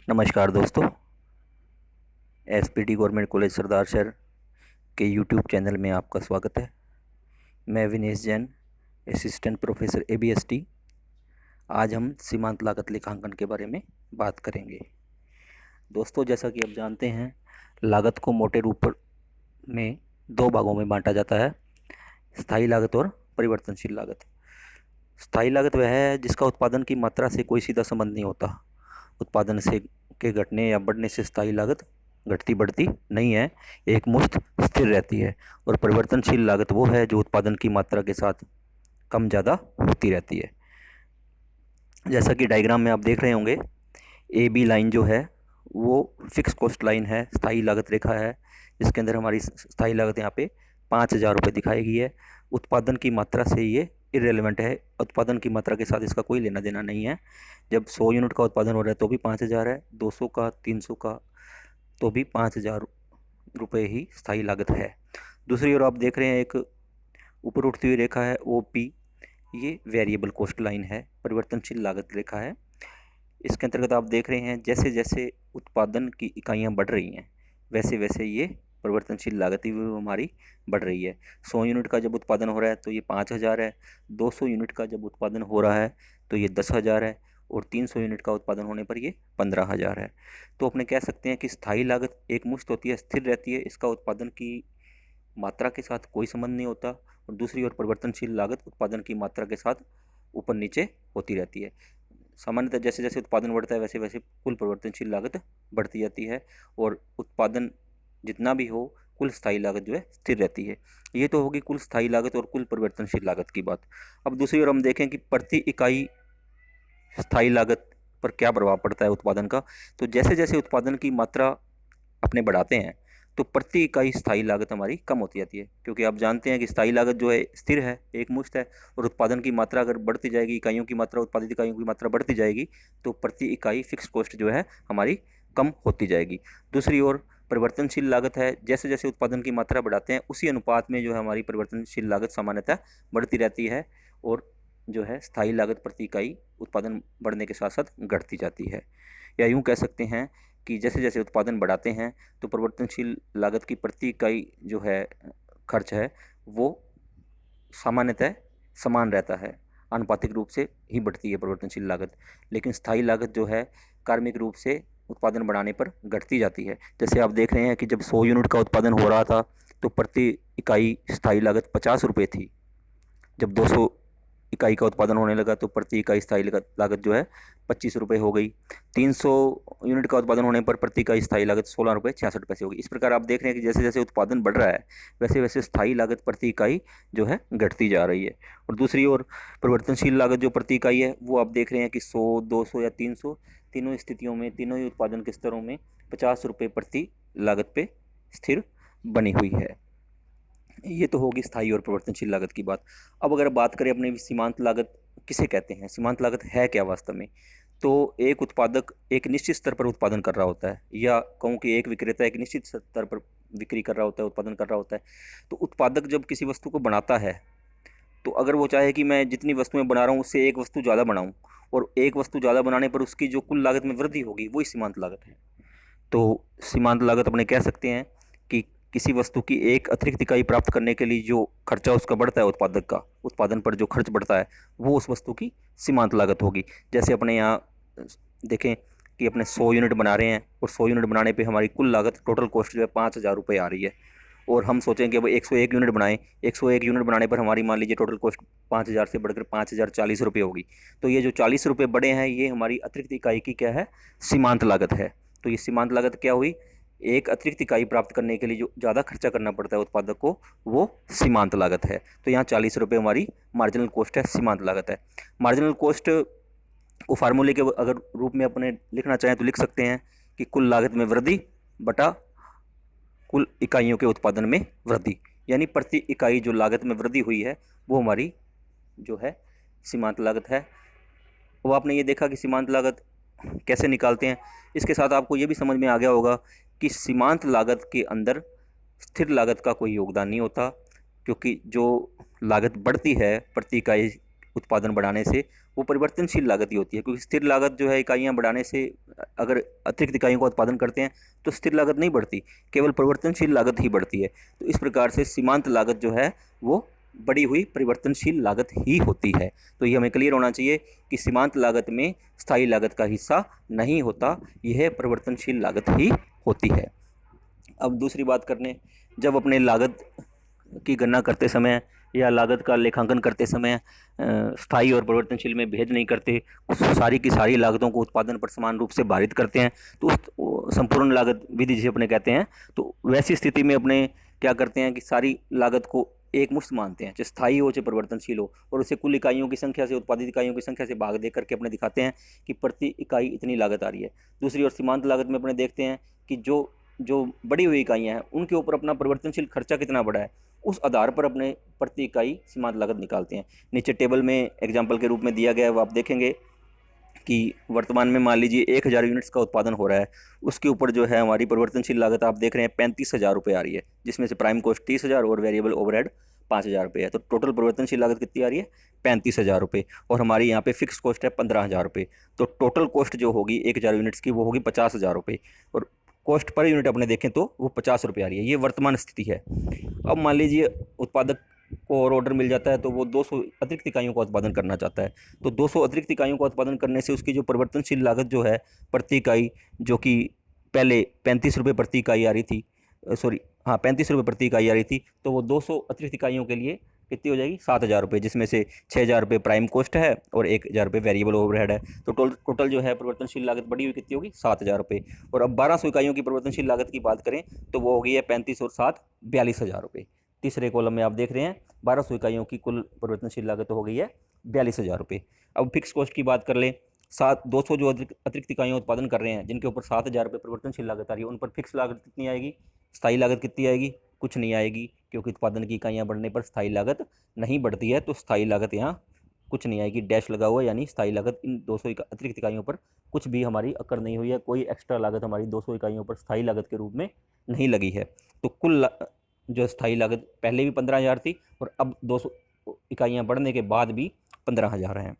नमस्कार दोस्तों। SPT government college सरदार शहर के यूट्यूब चैनल में आपका स्वागत है। मैं विनेश जैन, असिस्टेंट प्रोफेसर एबीएसटी। आज हम सीमांत लागत लेखांकन के बारे में बात करेंगे। दोस्तों, जैसा कि आप जानते हैं, लागत को मोटे रूप में दो भागों में बांटा जाता है, स्थायी लागत और परिवर्तनशील लागत। स्थायी लागत वह है जिसका उत्पादन की मात्रा से कोई सीधा संबंध नहीं होता। उत्पादन से के घटने या बढ़ने से स्थायी लागत घटती बढ़ती नहीं है, एक मुश्त स्थिर रहती है। और परिवर्तनशील लागत वो है जो उत्पादन की मात्रा के साथ कम ज़्यादा होती रहती है। जैसा कि डायग्राम में आप देख रहे होंगे, ए बी लाइन जो है वो फिक्स कॉस्ट लाइन है, स्थायी लागत रेखा है, जिसके अंदर हमारी स्थायी लागत यहाँ पे 5,000 रुपये दिखाई गई है। उत्पादन की मात्रा से ये इरेलीवेंट है, उत्पादन की मात्रा के साथ इसका कोई लेना देना नहीं है। जब 100 यूनिट का उत्पादन हो रहा है तो भी 5,000 है, 200 का, 300 का तो भी 5,000 रुपये ही स्थायी लागत है। दूसरी ओर आप देख रहे हैं, एक ऊपर उठती हुई रेखा है ओ पी, ये वेरिएबल कॉस्ट लाइन है, परिवर्तनशील लागत रेखा है। इसके अंतर्गत आप देख रहे हैं जैसे जैसे उत्पादन की इकाइयाँ बढ़ रही हैं वैसे वैसे ये परिवर्तनशील लागत भी हमारी बढ़ रही है। 100 यूनिट का जब उत्पादन हो रहा है तो ये 5,000 है, 200 यूनिट का जब उत्पादन हो रहा है तो ये 10,000 है, और 300 यूनिट का उत्पादन होने पर ये 15,000 है। तो अपने कह सकते हैं कि स्थायी लागत एक मुश्त होती है, स्थिर रहती है, इसका उत्पादन की मात्रा के साथ कोई संबंध नहीं होता। और दूसरी ओर परिवर्तनशील लागत उत्पादन की मात्रा के साथ ऊपर नीचे होती रहती है। सामान्यतः जैसे जैसे उत्पादन बढ़ता है वैसे वैसे कुल परिवर्तनशील लागत बढ़ती जाती है, और उत्पादन जितना भी हो कुल स्थायी लागत जो है स्थिर रहती है। ये तो होगी कुल स्थायी लागत और कुल परिवर्तनशील लागत की बात। अब दूसरी ओर हम देखें कि प्रति इकाई स्थायी लागत पर क्या प्रभाव पड़ता है उत्पादन का। तो जैसे जैसे उत्पादन की मात्रा अपने बढ़ाते हैं तो प्रति इकाई स्थायी लागत हमारी कम होती जाती है, क्योंकि आप जानते हैं कि स्थायी लागत जो है स्थिर है, एक मुश्त है, और उत्पादन की मात्रा अगर बढ़ती जाएगी, इकाइयों की मात्रा, उत्पादित इकाइयों की मात्रा बढ़ती जाएगी तो प्रति इकाई फिक्स कॉस्ट जो है हमारी कम होती जाएगी। दूसरी ओर परिवर्तनशील लागत है, जैसे जैसे उत्पादन की मात्रा बढ़ाते हैं उसी अनुपात में जो है हमारी परिवर्तनशील लागत सामान्यतः बढ़ती रहती है, और जो है स्थायी लागत प्रति इकाई उत्पादन बढ़ने के साथ साथ घटती जाती है। या यूँ कह सकते हैं कि जैसे जैसे उत्पादन बढ़ाते हैं तो परिवर्तनशील लागत की प्रति इकाई जो है खर्च है वो सामान्यतः समान रहता है, आनुपातिक रूप से ही बढ़ती है परिवर्तनशील लागत। लेकिन स्थायी लागत जो है कार्मिक रूप से उत्पादन बढ़ाने पर घटती जाती है। जैसे आप देख रहे हैं कि जब 100 यूनिट का उत्पादन हो रहा था तो प्रति इकाई स्थायी लागत 50 रुपये थी। जब 200 इकाई का उत्पादन होने लगा तो प्रति इकाई स्थायी लागत जो है 25 रुपये हो गई। 300 यूनिट का उत्पादन होने पर प्रति इकाई स्थायी लागत 16 रुपये 66 पैसे हो गई। इस प्रकार आप देख रहे हैं कि जैसे जैसे उत्पादन बढ़ रहा है वैसे वैसे स्थायी लागत प्रति इकाई जो है घटती जा रही है। और दूसरी ओर परिवर्तनशील लागत जो प्रति इकाई है वो आप देख रहे हैं कि 100, 200 या 300, तीनों स्थितियों में, तीनों ही उत्पादन के स्तरों में 50 रुपये प्रति लागत पे स्थिर बनी हुई है। ये तो होगी स्थायी और परिवर्तनशील लागत की बात। अब अगर बात करें अपने सीमांत लागत किसे कहते हैं, सीमांत लागत है क्या वास्तव में, तो एक उत्पादक एक निश्चित स्तर पर उत्पादन कर रहा होता है, या कहूँ कि एक विक्रेता एक निश्चित स्तर पर बिक्री कर रहा होता है, उत्पादन कर रहा होता है। तो उत्पादक जब किसी वस्तु को बनाता है तो अगर वो चाहे कि मैं जितनी वस्तुएं बना रहा हूँ उससे एक वस्तु ज़्यादा बनाऊँ, और एक वस्तु ज़्यादा बनाने पर उसकी जो कुल लागत में वृद्धि होगी वही सीमांत लागत है। तो सीमांत लागत अपने कह सकते हैं कि किसी वस्तु की एक अतिरिक्त इकाई प्राप्त करने के लिए जो खर्चा उसका बढ़ता है, उत्पादक का उत्पादन पर जो खर्च बढ़ता है वो उस वस्तु की सीमांत लागत होगी। जैसे अपने यहाँ देखें कि अपने 100 यूनिट बना रहे हैं और 100 यूनिट बनाने पे हमारी कुल लागत टोटल कॉस्ट जो है 5,000 रुपये आ रही है, और हम सोचें कि अब 101 यूनिट बनाएं, 101 यूनिट बनाने पर हमारी मान लीजिए टोटल कॉस्ट 5,000 से बढ़कर 5,040 रुपये होगी। तो ये जो 40 रुपये बढ़े हैं ये हमारी अतिरिक्त इकाई की क्या है, सीमांत लागत है। तो ये सीमांत लागत क्या हुई, एक अतिरिक्त इकाई प्राप्त करने के लिए जो ज़्यादा खर्चा करना पड़ता है उत्पादक को वो सीमांत लागत है। तो यहाँ 40 रुपये हमारी मार्जिनल कॉस्ट है, सीमांत लागत है। मार्जिनल कॉस्ट को फार्मूले के अगर रूप में अपने लिखना चाहें तो लिख सकते हैं कि कुल लागत में वृद्धि बटा कुल इकाइयों के उत्पादन में वृद्धि, यानी प्रति इकाई जो लागत में वृद्धि हुई है वो हमारी जो है सीमांत लागत है। वो आपने ये देखा कि सीमांत लागत कैसे निकालते हैं। इसके साथ आपको ये भी समझ में आ गया होगा कि सीमांत लागत के अंदर स्थिर लागत का कोई योगदान नहीं होता, क्योंकि जो लागत बढ़ती है प्रति इकाई उत्पादन बढ़ाने से वो परिवर्तनशील लागत ही होती है, क्योंकि स्थिर लागत जो है इकाइयाँ बढ़ाने से अगर अतिरिक्त इकाइयों का उत्पादन करते हैं तो स्थिर लागत नहीं बढ़ती, केवल परिवर्तनशील लागत ही बढ़ती है। तो इस प्रकार से सीमांत लागत जो है वो बढ़ी हुई परिवर्तनशील लागत ही होती है। तो ये हमें क्लियर होना चाहिए कि सीमांत लागत में स्थायी लागत का हिस्सा नहीं होता, यह परिवर्तनशील लागत ही होती है। अब दूसरी बात करने, जब अपने लागत की गणना करते समय या लागत का लेखांकन करते समय स्थायी और परिवर्तनशील में भेद नहीं करते, सारी की सारी लागतों को उत्पादन पर समान रूप से भारित करते हैं, तो उस संपूर्ण लागत विधि जिसे अपने कहते हैं, तो वैसी स्थिति में अपने क्या करते हैं कि सारी लागत को एक मुश्त मानते हैं, चाहे स्थायी हो चाहे परिवर्तनशील हो, और उसे कुल इकाइयों की संख्या से, उत्पादित इकाइयों की संख्या से भाग दे करके अपने दिखाते हैं कि प्रति इकाई इतनी लागत आ रही है। दूसरी ओर सीमांत लागत में अपने देखते हैं कि जो जो बढ़ी हुई इकाइयाँ हैं उनके ऊपर अपना परिवर्तनशील खर्चा कितना बढ़ा है, उस आधार पर अपने प्रति इकाई सीमांत लागत निकालते हैं। नीचे टेबल में एग्जाम्पल के रूप में दिया गया है, वो आप देखेंगे कि वर्तमान में मान लीजिए 1000 यूनिट्स का उत्पादन हो रहा है, उसके ऊपर जो है हमारी परिवर्तनशील लागत आप देख रहे हैं 35,000 रुपये आ रही है, जिसमें से प्राइम कॉस्ट 30,000 और वेरिएबल ओवरहेड 5,000 रुपये है। तो टोटल परिवर्तनशील लागत कितनी आ रही है? 35,000 रुपये। और हमारी यहाँ पे फिक्स कॉस्ट है 15,000 रुपये। तो टोटल कॉस्ट जो होगी 1000 यूनिट्स की वो होगी 50,000 रुपये, और कॉस्ट पर यूनिट अपने देखें तो वो 50 रुपये आ रही है। ये वर्तमान स्थिति है। अब मान लीजिए उत्पादक को और ऑर्डर मिल जाता है तो वो 200 अतिरिक्त इकाइयों का उत्पादन करना चाहता है। तो 200 अतिरिक्त इकाइयों का उत्पादन करने से उसकी जो परिवर्तनशील लागत जो है प्रति इकाई, जो कि पहले 35 रुपये प्रति इकाई आ रही थी, सॉरी हाँ 35 रुपये प्रति इकाई आ रही थी, तो वो 200 अतिरिक्त इकाइयों के लिए कितनी हो जाएगी? 7,000 रुपये, जिसमें से 6,000 रुपये प्राइम कॉस्ट है और 1,000 रुपये वेरिएबल ओवरहेड है। तो टोटल जो है परिवर्तनशील लागत बढ़ी हुई कितनी होगी? 7,000 रुपये। और अब 1200 इकाइयों की परिवर्तनशील लागत की बात करें तो वो हो गई है 35 और 7 42,000 रुपये। तीसरे कॉलम में आप देख रहे हैं 1200 इकाइयों की कुल परिवर्तनशील लागत हो गई है 42,000 रुपये। अब फिक्स कॉस्ट की बात कर लें, 200 जो अतिरिक्त इकाइयाँ उत्पादन कर रहे हैं जिनके ऊपर 7,000 रुपये परिवर्तनशील लागत आ रही है, उन पर फिक्स लागत कितनी आएगी? स्थायी लागत कितनी आएगी? कुछ नहीं आएगी, क्योंकि उत्पादन की इकाइयाँ बढ़ने पर स्थायी लागत नहीं बढ़ती है। तो स्थायी लागत यहाँ कुछ नहीं आएगी, डैश लगा हुआ, यानी स्थायी लागत इन 200 अतिरिक्त इकाइयों पर कुछ भी हमारी अकर नहीं हुई है, कोई एक्स्ट्रा लागत हमारी 200 इकाइयों पर स्थायी लागत के रूप में नहीं लगी है। तो कुल जो स्थायी लागत पहले भी 15,000 थी और अब 200 इकाइयाँ बढ़ने के बाद भी 15,000 हैं।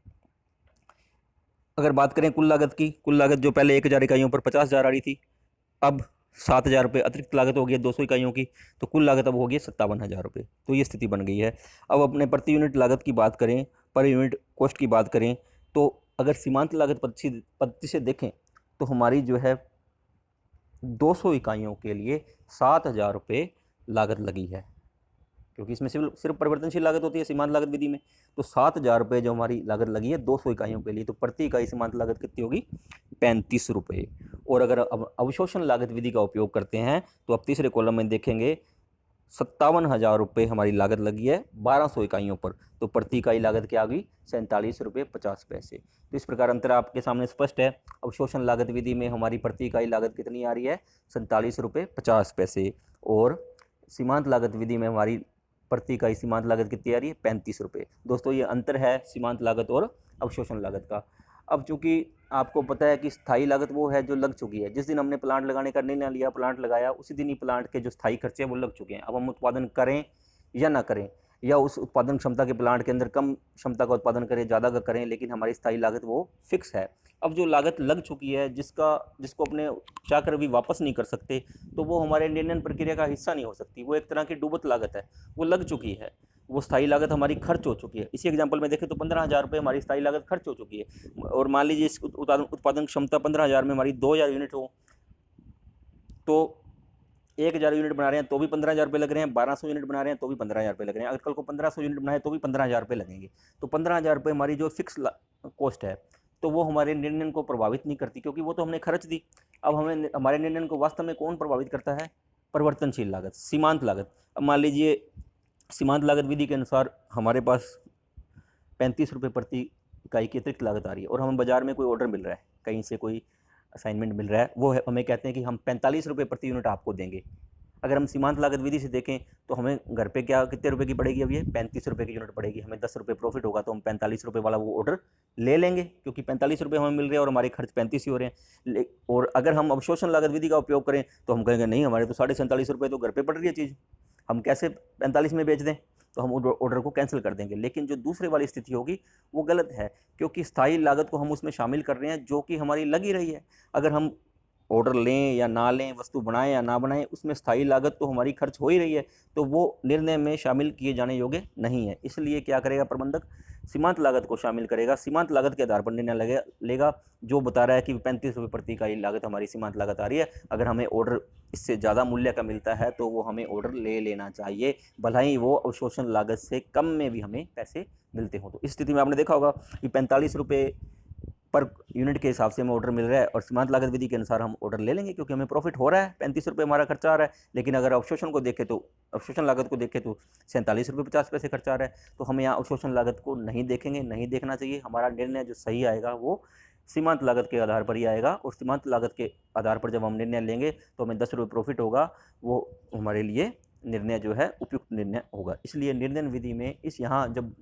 अगर बात करें कुल लागत की, कुल लागत जो पहले 1,000 इकाइयों पर 50,000 आ रही थी, अब 7,000 रुपये अतिरिक्त लागत हो गई है 200 इकाइयों की, तो कुल लागत अब हो गई 57,000 रुपये। तो ये स्थिति बन गई है। अब अपने प्रति यूनिट लागत की बात करें, पर यूनिट कॉस्ट की बात करें, तो अगर सीमांत लागत पद्धति से देखें तो हमारी जो है 200 इकाइयों के लिए 7,000 रुपये लागत लगी है, क्योंकि इसमें सिर्फ परिवर्तनशील लागत होती है सीमांत लागत विधि में। तो 7,000 रुपये जो हमारी लागत लगी है 200 इकाइयों के लिए, तो प्रति इकाई सीमांत लागत कितनी होगी? 35 रुपये। और अगर अब अवशोषण लागत विधि का उपयोग करते हैं तो अब तीसरे कॉलम में देखेंगे 57,000 रुपये हमारी लागत लगी है 1200 इकाइयों पर, तो प्रति इकाई लागत क्या आ गई? 47 रुपये 50 पैसे। तो इस प्रकार अंतर आपके सामने स्पष्ट है। अवशोषण लागत विधि में हमारी प्रति इकाई लागत कितनी आ रही है? 47 रुपये 50 पैसे। और सीमांत लागत विधि में हमारी प्रति इकाई सीमांत लागत कितनी आ रही है? 35 रुपये। दोस्तों ये अंतर है सीमांत लागत और अवशोषण लागत का। अब चूंकि आपको पता है कि स्थायी लागत वो है जो लग चुकी है, जिस दिन हमने प्लांट लगाने का निर्णय लिया, प्लांट लगाया, उसी दिन ही प्लांट के जो स्थायी खर्चे हैं वो लग चुके हैं। अब हम उत्पादन करें या ना करें, या उस उत्पादन क्षमता के प्लांट के अंदर कम क्षमता का उत्पादन करें, ज़्यादा का करें, लेकिन हमारी स्थायी लागत वो फिक्स है। अब जो लागत लग चुकी है, जिसको अपने चाहकर भी वापस नहीं कर सकते, तो वो हमारे निर्णय प्रक्रिया का हिस्सा नहीं हो सकती। वो एक तरह की डूबत लागत है, वो लग चुकी है, वो स्थायी लागत हमारी खर्च हो चुकी है। इसी एग्जाम्पल में देखें तो 15,000 रुपये हमारी स्थायी लागत खर्च हो चुकी है। और मान लीजिए इस उत्पादन क्षमता 15,000 में हमारी 2,000 यूनिट हो, तो 1,000 यूनिट बना रहे हैं तो भी 15,000 रुपये लग रहे हैं, 1200 यूनिट बना रहे हैं तो भी 15,000 रुपये लग रहे हैं, अगर कल को 1500 यूनिट बनाए तो भी 15,000 रुपये लगेंगे। तो 15,000 रुपये हमारी जो फिक्स कॉस्ट है, तो वो हमारे निर्णय को प्रभावित नहीं करती, क्योंकि वो तो हमने खर्च दी। अब हमें हमारे निर्णय को वास्तव में कौन प्रभावित करता है? परिवर्तनशील लागत, सीमांत लागत। अब मान लीजिए सीमांत लागत विधि के अनुसार हमारे पास 35 रुपये प्रति इकाई की अतिरिक्त लागत आ रही है, और हमें बाजार में कोई ऑर्डर मिल रहा है, कहीं से कोई असाइनमेंट मिल रहा है, वो है हमें कहते हैं कि हम 45 रुपये प्रति यूनिट आपको देंगे। अगर हम सीमांत लागत विधि से देखें तो हमें घर पे क्या कितने रुपए की पड़ेगी, अब ये 35 रुपए की यूनिट पड़ेगी। हमें 10 रुपये प्रॉफिट होगा तो हम 45 रुपये वाला वो ऑर्डर ले लेंगे, क्योंकि 45 रुपये हमें मिल रहे हैं और हमारे खर्च 35 ही हो रहे हैं। और अगर हम अवशोषण लागत विधि का उपयोग करें तो हम कहेंगे नहीं, हमारे तो 47.5 रुपये तो घर पे पड़ रही है चीज़, हम कैसे 45 में बेच दें, तो हम ऑर्डर को कैंसिल कर देंगे। लेकिन जो दूसरे वाली स्थिति होगी वो गलत है, क्योंकि स्थायी लागत को हम उसमें शामिल कर रहे हैं जो कि हमारी लगी रही है। अगर हम ऑर्डर लें या ना लें, वस्तु बनाएं या ना बनाएं, उसमें स्थायी लागत तो हमारी खर्च हो ही रही है, तो वो निर्णय में शामिल किए जाने योग्य नहीं है। इसलिए क्या करेगा प्रबंधक, सीमांत लागत को शामिल करेगा। सीमांत लागत के आधार पर निर्णय लेगा, जो बता रहा है कि 35 रुपये प्रति इकाई लागत हमारी सीमांत लागत आ रही है। अगर हमें ऑर्डर इससे ज़्यादा मूल्य का मिलता है तो वो हमें ऑर्डर ले लेना चाहिए, भला ही वो अवशोषण लागत से कम में भी हमें पैसे मिलते हों। तो इस स्थिति में आपने देखा होगा कि 45 रुपये पर यूनिट के हिसाब से हमें ऑर्डर मिल रहा है और सीमांत लागत विधि के अनुसार हम ऑर्डर ले लेंगे, क्योंकि हमें प्रॉफिट हो रहा है, 35 रुपये हमारा खर्चा आ रहा है। लेकिन अगर अवशोषण को देखें तो अवशोषण लागत को देखें तो 47 रुपये 50 पैसे खर्चा आ रहा है, तो हमें यहाँ अवशोषण लागत को नहीं देखेंगे, नहीं देखना चाहिए। हमारा निर्णय जो सही आएगा वो सीमांत लागत के आधार पर ही आएगा, और सीमांत लागत के आधार पर जब हम निर्णय लेंगे तो हमें 10 रुपये प्रॉफिट होगा, वो हमारे लिए निर्णय जो है उपयुक्त निर्णय होगा। इसलिए निर्णय विधि में इस यहाँ जब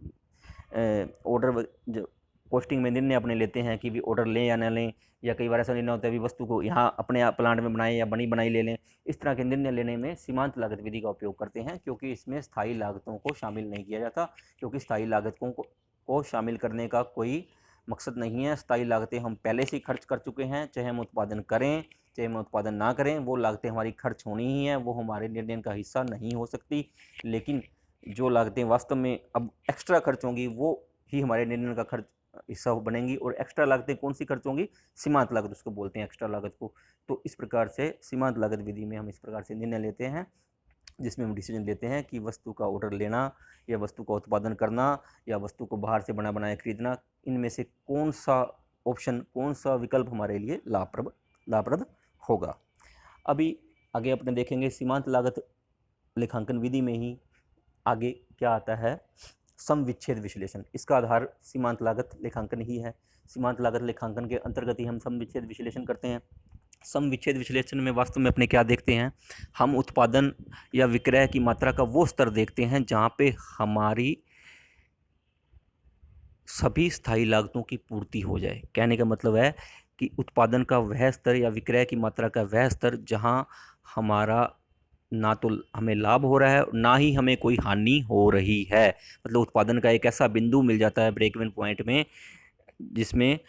ऑर्डर जो कॉस्टिंग में निर्णय अपने लेते हैं कि भी ऑर्डर लें या ना लें, या कई बार ऐसा निर्णय होता है भी वस्तु को यहाँ अपने आप प्लांट में बनाएं या बनी बनाई ले लें, इस तरह के निर्णय लेने में सीमांत लागत विधि का उपयोग करते हैं, क्योंकि इसमें स्थायी लागतों को शामिल नहीं किया जाता, क्योंकि स्थायी लागतों को शामिल करने का कोई मकसद नहीं है। स्थायी लागतें हम पहले से खर्च कर चुके हैं, चाहे हम उत्पादन करें चाहे हम उत्पादन ना करें, वो लागतें हमारी खर्च होनी ही है, वो हमारे निर्णय का हिस्सा नहीं हो सकती। लेकिन जो लागतें वास्तव में अब एक्स्ट्रा खर्च होंगी वो ही हमारे निर्णय का खर्च हिस्सा बनेंगी। और एक्स्ट्रा लागतें कौन सी खर्च होंगी, सीमांत लागत उसको बोलते हैं, एक्स्ट्रा लागत को। तो इस प्रकार से सीमांत लागत विधि में हम इस प्रकार से निर्णय लेते हैं, जिसमें हम डिसीजन लेते हैं कि वस्तु का ऑर्डर लेना या वस्तु का उत्पादन करना या वस्तु को बाहर से बना बनाया खरीदना, इनमें से कौन सा ऑप्शन, कौन सा विकल्प हमारे लिए लाभप्रद होगा। अभी आगे अपने देखेंगे सीमांत लागत लेखांकन विधि में ही आगे क्या आता है, सम विच्छेद विश्लेषण। इसका आधार सीमांत लागत लेखांकन ही है। सीमांत लागत लेखांकन के अंतर्गत ही हम सम विच्छेद विश्लेषण करते हैं। सम विच्छेद विश्लेषण में वास्तव में अपने क्या देखते हैं, हम उत्पादन या विक्रय की मात्रा का वो स्तर देखते हैं जहाँ पे हमारी सभी स्थायी लागतों की पूर्ति हो जाए। कहने का मतलब है कि उत्पादन का वह स्तर या विक्रय की मात्रा का वह स्तर जहाँ हमारा ना तो हमें लाभ हो रहा है ना ही हमें कोई हानि हो रही है। मतलब उत्पादन का एक ऐसा बिंदु मिल जाता है ब्रेक इवन पॉइंट में, जिसमें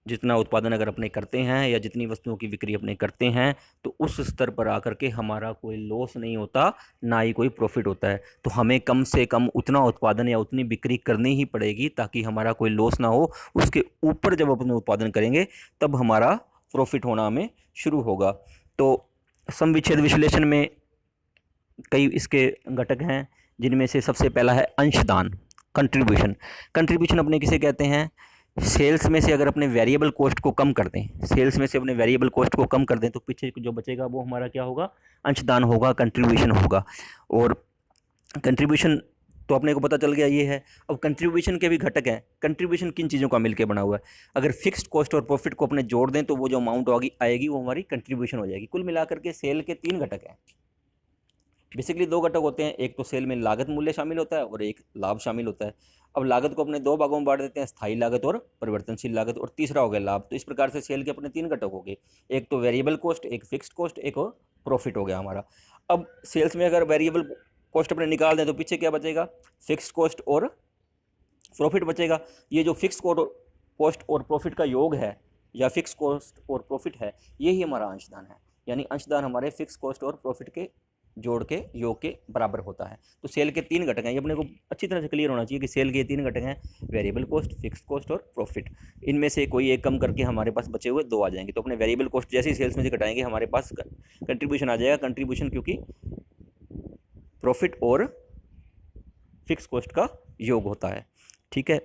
जितना उत्पादन अगर अपने करते हैं या जितनी वस्तुओं की बिक्री अपने करते हैं तो उस स्तर पर आकर के हमारा कोई लॉस नहीं होता, ना ही कोई प्रॉफिट होता है। तो हमें कम से कम उतना उत्पादन या उतनी बिक्री करनी ही पड़ेगी ताकि हमारा कोई लॉस ना हो। उसके ऊपर जब अपने उत्पादन करेंगे तब हमारा प्रॉफिट होना हमें शुरू होगा। तो सम विच्छेद विश्लेषण में कई इसके घटक हैं, जिनमें से सबसे पहला है अंशदान, कंट्रीब्यूशन। कंट्रीब्यूशन अपने किसे कहते हैं, सेल्स में से अगर अपने वेरिएबल कॉस्ट को कम कर दें, सेल्स में से अपने वेरिएबल कॉस्ट को कम कर दें तो पीछे जो बचेगा वो हमारा क्या होगा, अंशदान होगा, कंट्रीब्यूशन होगा। और कंट्रीब्यूशन तो अपने को पता चल गया ये है। अब कंट्रीब्यूशन के भी घटक हैं। कंट्रीब्यूशन किन चीज़ों का मिलकर बना हुआ है, अगर फिक्स्ड कॉस्ट और प्रॉफिट को अपने जोड़ दें तो वो जो अमाउंट आएगी वो हमारी कंट्रीब्यूशन हो जाएगी। कुल मिलाकर के सेल के 3 घटक हैं। बेसिकली 2 घटक होते हैं, एक तो सेल में लागत मूल्य शामिल होता है और एक लाभ शामिल होता है। अब लागत को अपने 2 भागों में बांट देते हैं, स्थायी लागत और परिवर्तनशील लागत, और तीसरा हो गया लाभ। तो इस प्रकार से सेल के अपने 3 घटक हो गए, एक तो वेरिएबल कॉस्ट, एक फिक्स्ड कॉस्ट, एक और प्रॉफिट हो गया हमारा। अब सेल्स में अगर वेरिएबल कॉस्ट अपने निकाल दें तो पीछे क्या बचेगा, फिक्स्ड कॉस्ट और प्रॉफिट बचेगा। ये जो फिक्स्ड कॉस्ट और प्रॉफिट का योग है या फिक्स्ड कॉस्ट और प्रॉफिट है, यही हमारा अंशदान है। यानी अंशदान हमारे फिक्स्ड कॉस्ट और प्रॉफिट के जोड़ के योग के बराबर होता है। तो सेल के 3 घटक हैं, ये अपने को अच्छी तरह से क्लियर होना चाहिए कि सेल के 3 घटक हैं, वेरिएबल कॉस्ट, फिक्स्ड कॉस्ट और प्रॉफिट। इनमें से कोई एक कम करके हमारे पास बचे हुए 2 आ जाएंगे। तो अपने वेरिएबल कॉस्ट जैसे ही सेल्स में से घटाएंगे हमारे पास कंट्रीब्यूशन आ जाएगा। कंट्रीब्यूशन क्योंकि प्रॉफिट और फिक्स कॉस्ट का योग होता है। ठीक है,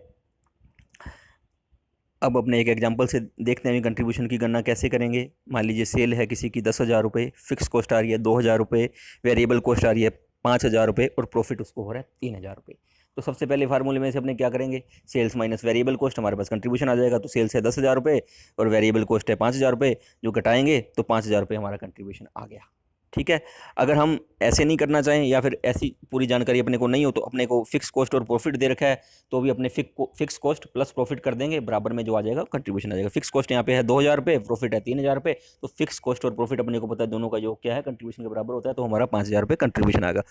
अब अपने एक एग्जांपल से देखते हैं कंट्रीब्यूशन की गणना कैसे करेंगे। मान लीजिए सेल है किसी की 10,000 रुपये, फिक्स कॉस्ट आ रही है 2,000 रुपये, वेरिएबल कॉस्ट आ रही है 5,000 रुपये और प्रॉफिट उसको हो रहा है 3,000 रुपये। तो सबसे पहले फार्मूले में से अपने क्या करेंगे, सेल्स माइनस वेरिएबल कॉस्ट, हमारे पास कंट्रीब्यूशन आ जाएगा। तो सेल्स है 10,000 रुपये और वेरिएबल कॉस्ट है 5,000 रुपये, जो घटाएंगे तो 5,000 रुपये हमारा कंट्रीब्यूशन आ गया। ठीक है। अगर हम ऐसे नहीं करना चाहें या फिर ऐसी पूरी जानकारी अपने को नहीं हो तो अपने को फिक्स कॉस्ट और प्रॉफिट दे रखा है, तो भी अपने फिक्स कॉस्ट प्लस प्रॉफिट कर देंगे, बराबर में जो आ जाएगा कंट्रीब्यूशन आ जाएगा। फिक्स कॉस्ट यहाँ पे है 2,000 रुपये, प्रॉफिट है 3,000 रुपये, तो फिक्स कॉस्ट और प्रॉफिट अपने को पता है दोनों का योग क्या है, कंट्रीब्यूशन के बराबर होता है, तो हमारा 5,000 रुपये कंट्रीब्यूशन आएगा।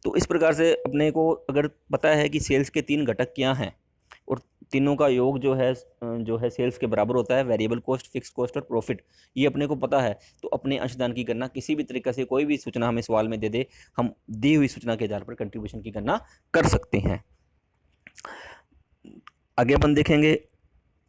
तो इस प्रकार से अपने को अगर पता है कि सेल्स के 3 घटक क्या हैं और तीनों का योग जो है सेल्स के बराबर होता है, वेरिएबल कॉस्ट, फिक्स कॉस्ट और प्रॉफिट, ये अपने को पता है, तो अपने अंशदान की गणना किसी भी तरीके से कोई भी सूचना हमें सवाल में दे दे, हम दी हुई सूचना के आधार पर कंट्रीब्यूशन की गणना कर सकते हैं। आगे अपन देखेंगे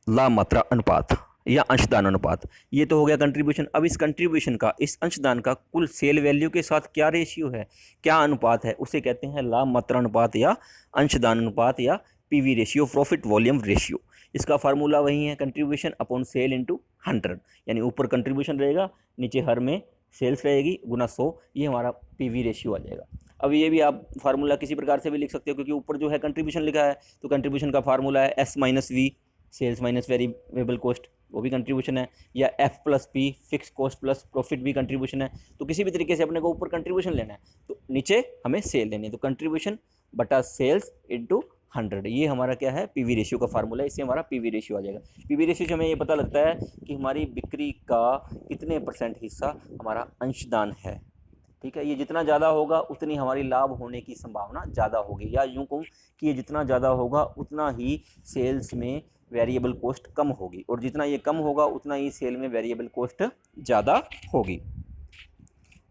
लाभ मात्रा अनुपात या अंशदान अनुपात। ये तो हो गया कंट्रीब्यूशन। अब इस कंट्रीब्यूशन का, इस अंशदान का कुल सेल वैल्यू के साथ क्या रेशियो है, क्या अनुपात है, उसे कहते हैं लाभ मात्रा अनुपात या अंशदान अनुपात या PV ratio, profit volume ratio. इसका फार्मूला वही है, कंट्रीब्यूशन अपॉन सेल इंटू 100, यानी ऊपर कंट्रीब्यूशन रहेगा, नीचे हर में सेल्स रहेगी, गुना 100, ये हमारा पीवी रेशियो आ जाएगा। अब ये भी आप फार्मूला किसी प्रकार से भी लिख सकते हो, क्योंकि ऊपर जो है कंट्रीब्यूशन लिखा है, तो कंट्रीब्यूशन का फार्मूला है S minus V, sales minus variable cost, वो भी कंट्रीब्यूशन है, या F plus P, fix cost plus profit भी कंट्रीब्यूशन है। तो किसी भी तरीके से अपने को ऊपर कंट्रीब्यूशन लेना है, तो नीचे हमें सेल लेनी है, तो कंट्रीब्यूशन बटा सेल्स इंटू 100, ये हमारा क्या है, पीवी रेशियो का फार्मूला है, इससे हमारा पीवी रेशियो आ जाएगा। पीवी रेशियो से हमें ये पता लगता है कि हमारी बिक्री का कितने % हिस्सा हमारा अंशदान है। ठीक है, ये जितना ज़्यादा होगा उतनी हमारी लाभ होने की संभावना ज़्यादा होगी, या यूँ कहूँ कि ये जितना ज़्यादा होगा उतना ही सेल्स में वेरिएबल कॉस्ट कम होगी, और जितना ये कम होगा उतना ही सेल में वेरिएबल कॉस्ट ज़्यादा होगी।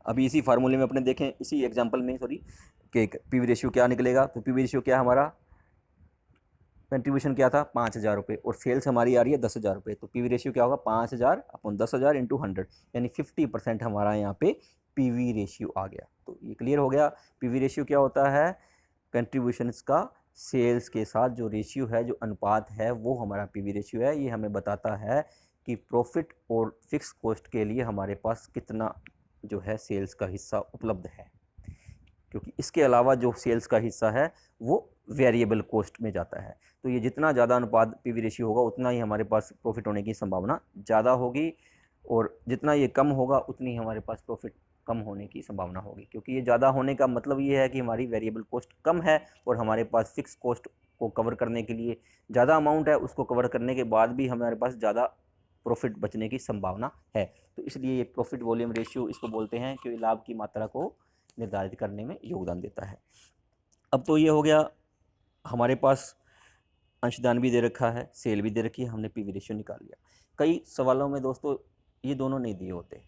अभी इसी फार्मूले में अपने देखें, इसी एग्जांपल में कि पीवी रेशियो क्या निकलेगा। तो पीवी रेशियो क्या, हमारा कंट्रीब्यूशन क्या था 5,000 रुपये और सेल्स हमारी आ रही है 10,000 रुपये, तो पीवी रेशियो क्या होगा 5,000 अपॉन 10,000 इंटू 100, यानी 50% हमारा यहाँ पे पीवी रेशियो आ गया। तो ये क्लियर हो गया। पीवी रेशियो क्या होता है, कंट्रीब्यूशंस का सेल्स के साथ जो रेशियो है, जो अनुपात है, वो हमारा पीवी रेशियो है। ये हमें बताता है कि प्रॉफिट और फिक्स कॉस्ट के लिए हमारे पास कितना जो है सेल्स का हिस्सा उपलब्ध है, क्योंकि इसके अलावा जो सेल्स का हिस्सा है वो वेरिएबल कॉस्ट में जाता है। तो ये जितना ज़्यादा अनुपात पीवी रेशियो होगा उतना ही हमारे पास प्रॉफिट होने की संभावना ज़्यादा होगी, और जितना ये कम होगा उतनी हमारे पास प्रॉफिट कम होने की संभावना होगी, क्योंकि ये ज़्यादा होने का मतलब ये है कि हमारी वेरिएबल कॉस्ट कम है और हमारे पास फिक्स कॉस्ट को कवर करने के लिए ज़्यादा अमाउंट है, उसको कवर करने के बाद भी हमारे पास ज़्यादा प्रॉफिट बचने की संभावना है। तो इसलिए ये प्रॉफिट वॉल्यूम रेशियो इसको बोलते हैं, कि लाभ की मात्रा को निर्धारित करने में योगदान देता है। अब तो ये हो गया, हमारे पास अंशदान भी दे रखा है, सेल भी दे रखी है, हमने पीवी रेशियो निकाल लिया। कई सवालों में दोस्तों ये दोनों नहीं दिए होते,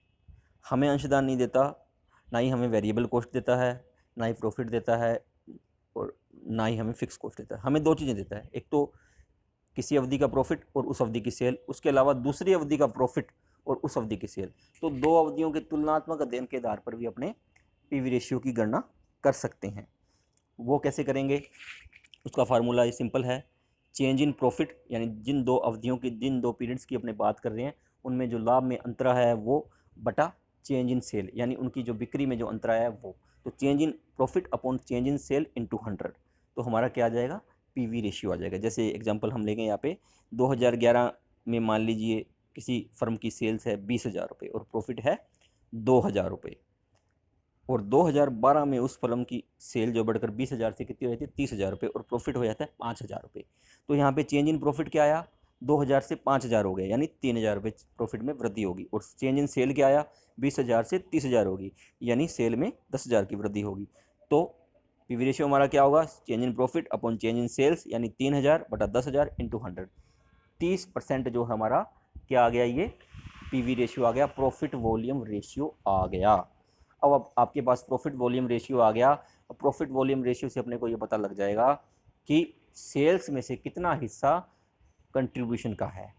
हमें अंशदान नहीं देता, ना ही हमें वेरिएबल कॉस्ट देता है, ना ही प्रॉफिट देता है, और ना ही हमें फिक्स कॉस्ट देता है। हमें 2 चीज़ें देता है, एक तो किसी अवधि का प्रॉफिट और उस अवधि की सेल, उसके अलावा दूसरी अवधि का प्रॉफिट और उस अवधि की सेल। तो 2 अवधियों के तुलनात्मक अध्ययन के आधार पर भी अपने पीवी रेशियो की गणना कर सकते हैं। वो कैसे करेंगे, उसका फार्मूला सिंपल है, चेंज इन प्रॉफिट, यानी जिन 2 अवधियों की, जिन 2 पीरियड्स की अपने बात कर रहे हैं, उनमें जो लाभ में अंतरा है वो बटा चेंज इन सेल, यानी उनकी जो बिक्री में जो अंतरा है वो। तो change in profit upon change in sale into 100, तो हमारा क्या आ जाएगा, पीवी रेशियो आ जाएगा। जैसे एग्जांपल हम लेंगे यहाँ पे 2011 में मान लीजिए किसी फर्म की सेल्स है 20,000 रुपये और प्रॉफिट है 2,000 रुपये, और 2012 में उस फर्म की सेल जो बढ़कर 20,000 से कितनी हो जाती है 30,000 रुपये, और प्रॉफिट हो जाता है 5,000 रुपये। तो यहाँ पे चेंज इन प्रॉफिट क्या आया, 2,000 से 5,000 हो गया, यानी 3,000 रुपये प्रॉफिट में वृद्धि होगी। और चेंज इन सेल क्या आया, 20,000 से 30,000 होगी, यानी सेल में 10,000 की वृद्धि होगी। तो पीवी रेशियो हमारा क्या होगा, change in profit upon change in sales, यानी 3,000 बटा 10,000 इंटू 100, 30% जो हमारा क्या आ गया, ये पीवी रेशियो आ गया, प्रॉफिट वॉल्यूम रेशियो आ गया। अब आपके पास प्रॉफिट वॉल्यूम रेशियो आ गया। प्रॉफिट वॉल्यूम रेशियो से अपने को ये पता लग जाएगा कि सेल्स में से कितना हिस्सा कंट्रीब्यूशन का है,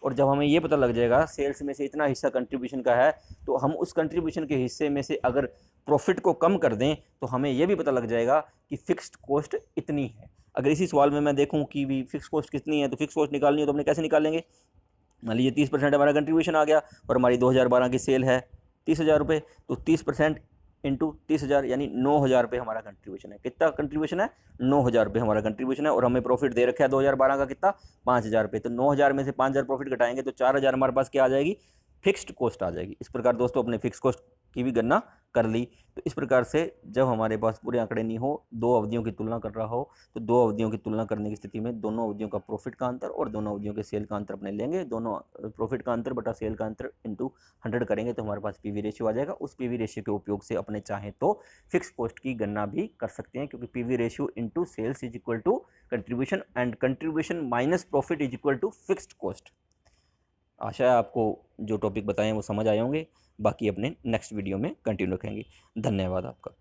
और जब हमें ये पता लग जाएगा सेल्स में से इतना हिस्सा कंट्रीब्यूशन का है, तो हम उस कंट्रीब्यूशन के हिस्से में से अगर प्रॉफिट को कम कर दें तो हमें ये भी पता लग जाएगा कि फिक्स्ड कॉस्ट इतनी है। अगर इसी सवाल में मैं देखूं कि भी फिक्स कॉस्ट कितनी है, तो फिक्स कॉस्ट निकालनी है तो अपने कैसे निकालेंगे, मान लीजिए 30% हमारा कंट्रीब्यूशन आ गया और हमारी 2012 की सेल है 30,000 रुपये, तो 30% इंटू 30,000 यानी 9,000 रुपये हमारा कंट्रीब्यूशन है। कितना कंट्रीब्यूशन है, 9,000 रुपये हमारा कंट्रीब्यूशन है, और हमें प्रॉफिट दे रखा है 2012 का कितना, 5,000 रुपये। तो 9,000 में से 5,000 प्रॉफिट घटाएंगे तो 4,000 हमारे पास क्या आ जाएगी, फिक्स्ड कॉस्ट आ जाएगी। इस प्रकार दोस्तों अपने फिक्स कॉस्ट की भी गणना कर ली। तो इस प्रकार से जब हमारे पास पूरे आंकड़े नहीं हो, दो अवधियों की तुलना कर रहा हो, तो दो अवधियों की तुलना करने की स्थिति में दोनों अवधियों का प्रॉफिट का अंतर और दोनों अवधियों के सेल का अंतर अपने लेंगे। दोनों प्रॉफिट का अंतर बटा सेल का अंतर इंटू 100 करेंगे तो हमारे पास पीवी रेशियो आ जाएगा। उस पीवी रेशियो के उपयोग से अपने चाहें तो फिक्स कॉस्ट की गणना भी कर सकते हैं, क्योंकि PV ratio into sales is equal to contribution and contribution minus profit is equal to fixed cost. आशा है आपको जो टॉपिक बताएं वो समझ आए होंगे। बाकी अपने नेक्स्ट वीडियो में कंटिन्यू रखेंगे। धन्यवाद आपका।